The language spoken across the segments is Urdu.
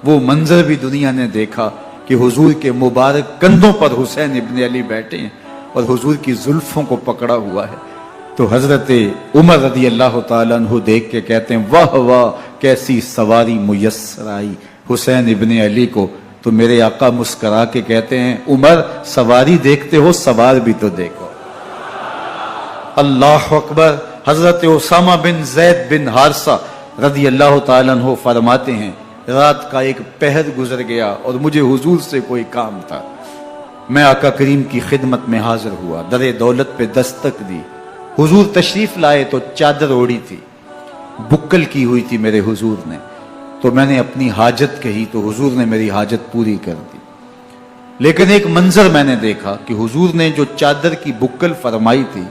وہ منظر بھی دنیا نے دیکھا کہ حضور کے مبارک کندھوں پر حسین ابن علی بیٹھے ہیں اور حضور کی زلفوں کو پکڑا ہوا ہے. تو حضرت عمر رضی اللہ تعالیٰ عنہ دیکھ کے کہتے ہیں واہ واہ کیسی سواری میسر آئی حسین ابن علی کو. تو میرے آقا مسکرا کے کہتے ہیں عمر سواری دیکھتے ہو سوار بھی تو دیکھو. اللہ اکبر. حضرت اسامہ بن زید بن حارثہ رضی اللہ تعالیٰ عنہ فرماتے ہیں رات کا ایک پہر گزر گیا اور مجھے حضور سے کوئی کام تھا. میں آقا کریم کی خدمت میں حاضر ہوا, در دولت پہ دستک دی. حضور تشریف لائے تو چادر اوڑی تھی, بکل کی ہوئی تھی میرے حضور نے. تو میں نے اپنی حاجت کہی تو حضور نے میری حاجت پوری کر دی. لیکن ایک منظر میں نے دیکھا کہ حضور نے جو چادر کی بکل فرمائی تھی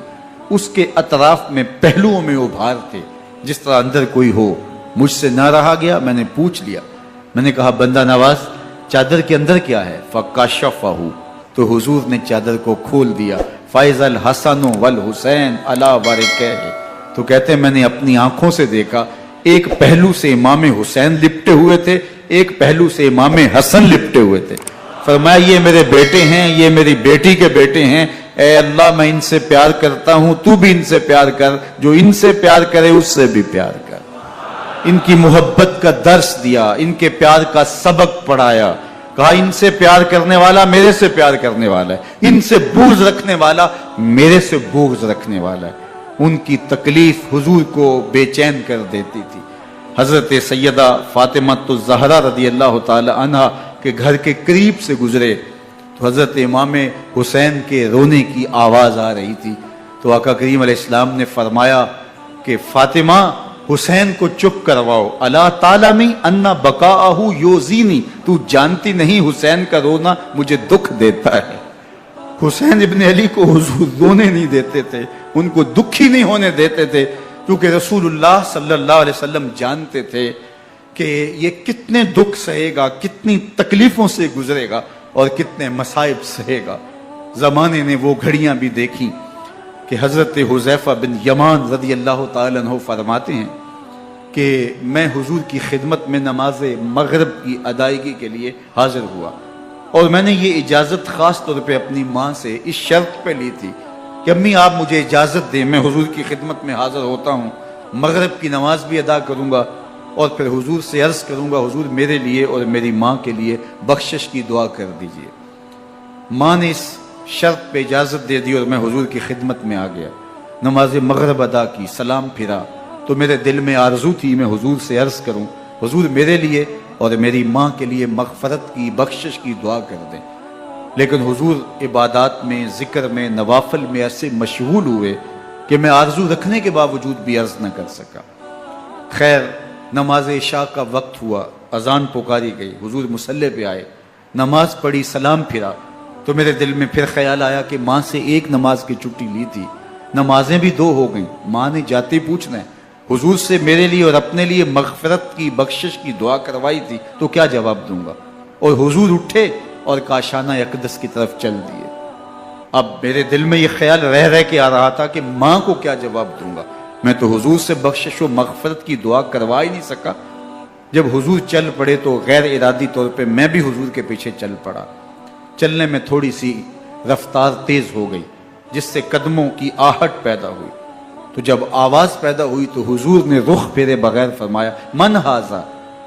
اس کے اطراف میں پہلوؤں میں ابھار تھے جس طرح اندر کوئی ہو. مجھ سے نہ رہا گیا, میں نے پوچھ لیا. میں نے کہا بندہ نواز چادر کے اندر کیا ہے؟ فکشفہ. تو حضور نے چادر کو کھول دیا. فائز الحسن والحسین علی ورکہ. تو کہتے ہیں میں نے اپنی آنکھوں سے دیکھا ایک پہلو سے امام حسین لپٹے ہوئے تھے, ایک پہلو سے امام حسن لپٹے ہوئے تھے. فرمایا یہ میرے بیٹے ہیں, یہ میری بیٹی کے بیٹے ہیں. اے اللہ میں ان سے پیار کرتا ہوں, تو بھی ان سے پیار کر, جو ان سے پیار کرے اس سے بھی پیار کر. ان کی محبت کا درس دیا, ان کے پیار کا سبق پڑھایا. کہا ان سے پیار کرنے والا میرے سے پیار کرنے والا ہے, ان سے بغض رکھنے والا میرے سے بغض رکھنے والا ہے. ان کی تکلیف حضور کو بے چین کر دیتی تھی. حضرت سیدہ فاطمہ الزہرا رضی اللہ تعالی عنہا کے گھر کے قریب سے گزرے تو حضرت امام حسین کے رونے کی آواز آ رہی تھی. تو آقا کریم علیہ السلام نے فرمایا کہ فاطمہ حسین کو چپ کرواؤ. الا تعلمی ان بقاءہ یوزینی, تو جانتی نہیں حسین کا رونا مجھے دکھ دیتا ہے. حسین ابن علی کو حضور رونے نہیں دیتے تھے, ان کو دکھی نہیں ہونے دیتے تھے, کیونکہ رسول اللہ صلی اللہ علیہ وسلم جانتے تھے کہ یہ کتنے دکھ سہے گا, کتنی تکلیفوں سے گزرے گا اور کتنے مصائب سہے گا. زمانے نے وہ گھڑیاں بھی دیکھی کہ حضرت حذیفہ بن یمان رضی اللہ تعالیٰ عنہ فرماتے ہیں کہ میں حضور کی خدمت میں نماز مغرب کی ادائیگی کے لیے حاضر ہوا, اور میں نے یہ اجازت خاص طور پہ اپنی ماں سے اس شرط پہ لی تھی کہ امی آپ مجھے اجازت دیں, میں حضور کی خدمت میں حاضر ہوتا ہوں, مغرب کی نماز بھی ادا کروں گا اور پھر حضور سے عرض کروں گا حضور میرے لیے اور میری ماں کے لیے بخشش کی دعا کر دیجئے. ماں نے اس شرط پہ اجازت دے دی اور میں حضور کی خدمت میں آ گیا. نماز مغرب ادا کی, سلام پھرا تو میرے دل میں آرزو تھی میں حضور سے عرض کروں حضور میرے لیے اور میری ماں کے لیے مغفرت کی بخشش کی دعا کر دیں. لیکن حضور عبادات میں, ذکر میں, نوافل میں ایسے مشغول ہوئے کہ میں آرزو رکھنے کے باوجود بھی عرض نہ کر سکا. خیر نماز عشاء کا وقت ہوا, اذان پکاری گئی, حضور مصلی پہ آئے, نماز پڑھی, سلام پھرا تو میرے دل میں پھر خیال آیا کہ ماں سے ایک نماز کی چھٹی لی تھی, نمازیں بھی 2 ہو گئیں. ماں نے جاتے پوچھنا ہے حضور سے میرے لیے اور اپنے لیے مغفرت کی بخشش کی دعا کروائی تھی تو کیا جواب دوں گا. اور حضور اٹھے اور کاشانہ اقدس کی طرف چل دیے. اب میرے دل میں یہ خیال رہ کے آ رہا تھا کہ ماں کو کیا جواب دوں گا, میں تو حضور سے بخشش و مغفرت کی دعا کروا ہی نہیں سکا. جب حضور چل پڑے تو غیر ارادی طور پہ میں بھی حضور کے پیچھے چل پڑا. چلنے میں تھوڑی سی رفتار تیز ہو گئی جس سے قدموں کی آہٹ پیدا ہوئی. تو جب آواز پیدا ہوئی تو حضور نے رخ پھیرے بغیر فرمایا من ھذا,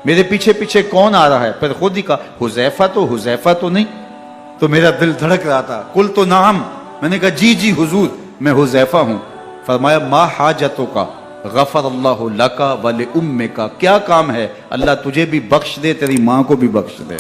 میرے پیچھے پیچھے کون آ رہا ہے؟ پھر خود ہی کہا حذیفہ تو نہیں. تو میرا دل دھڑک رہا تھا. قلت نعم, میں نے کہا جی حضور میں حذیفہ ہوں. فرمایا ما حاجتک غفر اللہ لک ولامک, کیا کام ہے اللہ تجھے بھی بخش دے تیری ماں کو بھی بخش دے.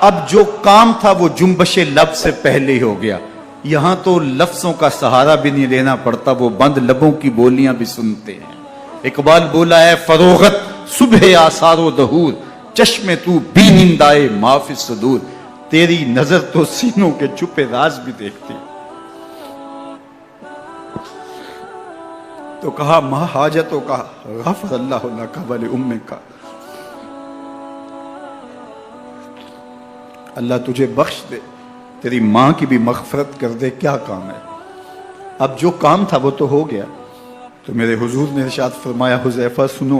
اب جو کام تھا وہ جنبش لب سے پہلے ہی ہو گیا. یہاں تو لفظوں کا سہارا بھی نہیں لینا پڑتا, وہ بند لبوں کی بولیاں بھی سنتے ہیں. اقبال بولا ہے فروغت صبح آثار و دہور, چشم تو بی نندائے ما فی الصدور, تیری نظر تو سینوں کے چھپے راز بھی دیکھتی. تو کہا ما حاجتوں کا غفر اللہ لک ولامک, اللہ تجھے بخش دے تیری ماں کی بھی مغفرت کر دے, کیا کام ہے. اب جو کام تھا وہ تو ہو گیا. تو میرے حضور نے ارشاد فرمایا حذیفہ سنو,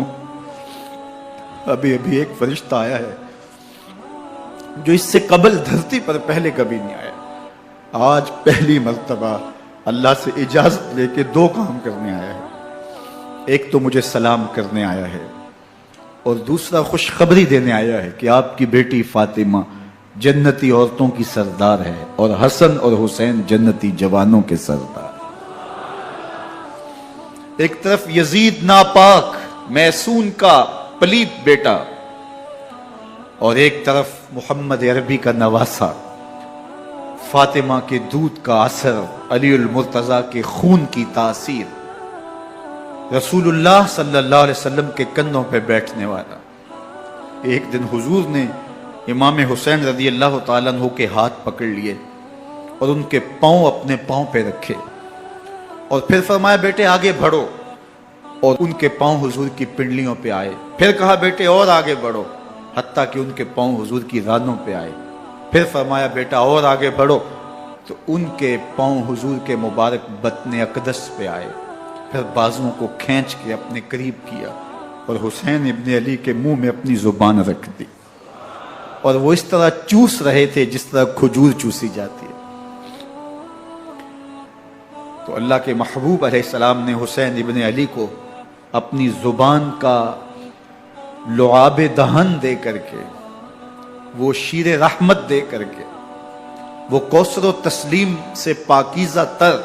ابھی ابھی ایک فرشتہ آیا ہے جو اس سے قبل دھرتی پر پہلے کبھی نہیں آیا، آج پہلی مرتبہ اللہ سے اجازت لے کے 2 کام کرنے آیا ہے۔ ایک تو مجھے سلام کرنے آیا ہے اور دوسرا خوشخبری دینے آیا ہے کہ آپ کی بیٹی فاطمہ جنتی عورتوں کی سردار ہے اور حسن اور حسین جنتی جوانوں کے سردار۔ ایک طرف یزید ناپاک میسون کا پلیت بیٹا اور ایک طرف محمد عربی کا نواسا، فاطمہ کے دودھ کا اثر، علی المرتضیٰ کے خون کی تاثیر، رسول اللہ صلی اللہ علیہ وسلم کے کندھوں پہ بیٹھنے والا۔ ایک دن حضور نے امام حسین رضی اللہ تعالیٰ عنہ کے ہاتھ پکڑ لیے اور ان کے پاؤں اپنے پاؤں پہ رکھے اور پھر فرمایا بیٹے آگے بڑھو، اور ان کے پاؤں حضور کی پنڈلیوں پہ آئے۔ پھر کہا بیٹے اور آگے بڑھو، حتیٰ کہ ان کے پاؤں حضور کی رانوں پہ آئے۔ پھر فرمایا بیٹا اور آگے بڑھو، تو ان کے پاؤں حضور کے مبارک بطن اقدس پہ آئے۔ پھر بازوؤں کو کھینچ کے اپنے قریب کیا اور حسین ابن علی کے منہ میں اپنی زبان رکھ دی، اور وہ اس طرح چوس رہے تھے جس طرح کھجور چوسی جاتی ہے۔ تو اللہ کے محبوب علیہ السلام نے حسین ابن علی کو اپنی زبان کا لعاب دہن دے کر کے، وہ شیر رحمت دے کر کے، وہ کوثر و تسلیم سے پاکیزہ تر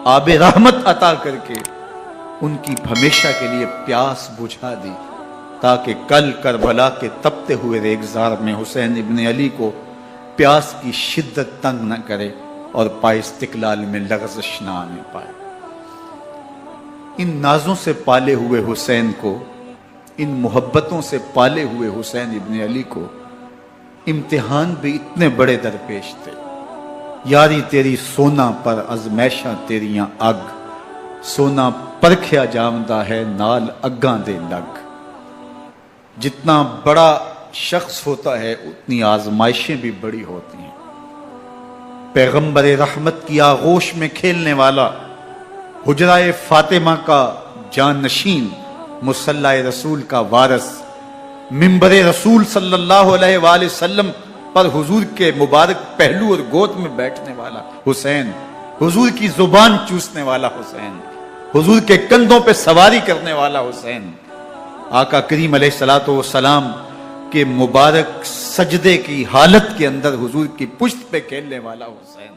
آب رحمت عطا کر کے ان کی ہمیشہ کے لیے پیاس بجھا دی، تاکہ کل کربلا کے تپتے ہوئے ریگزار میں حسین ابن علی کو پیاس کی شدت تنگ نہ کرے اور پائے استقلال میں لغزش نہ آنے پائے۔ ان نازوں سے پالے ہوئے حسین کو، ان محبتوں سے پالے ہوئے حسین ابن علی کو امتحان بھی اتنے بڑے درپیش تھے۔ یاری تیری سونا پر ازمیشاں تیریاں اگ، سونا پرکھیا جامدہ ہے نال اگاں دے لگ۔ جتنا بڑا شخص ہوتا ہے اتنی آزمائشیں بھی بڑی ہوتی ہیں۔ پیغمبر رحمت کی آغوش میں کھیلنے والا، حجرہ فاطمہ کا جانشین، مصلی رسول کا وارث، منبر رسول صلی اللہ علیہ وآلہ وسلم پر حضور کے مبارک پہلو اور گود میں بیٹھنے والا حسین، حضور کی زبان چوسنے والا حسین، حضور کے کندھوں پہ سواری کرنے والا حسین، آقا کریم علیہ الصلوۃ والسلام کے مبارک سجدے کی حالت کے اندر حضور کی پشت پہ کھیلنے والا حسین۔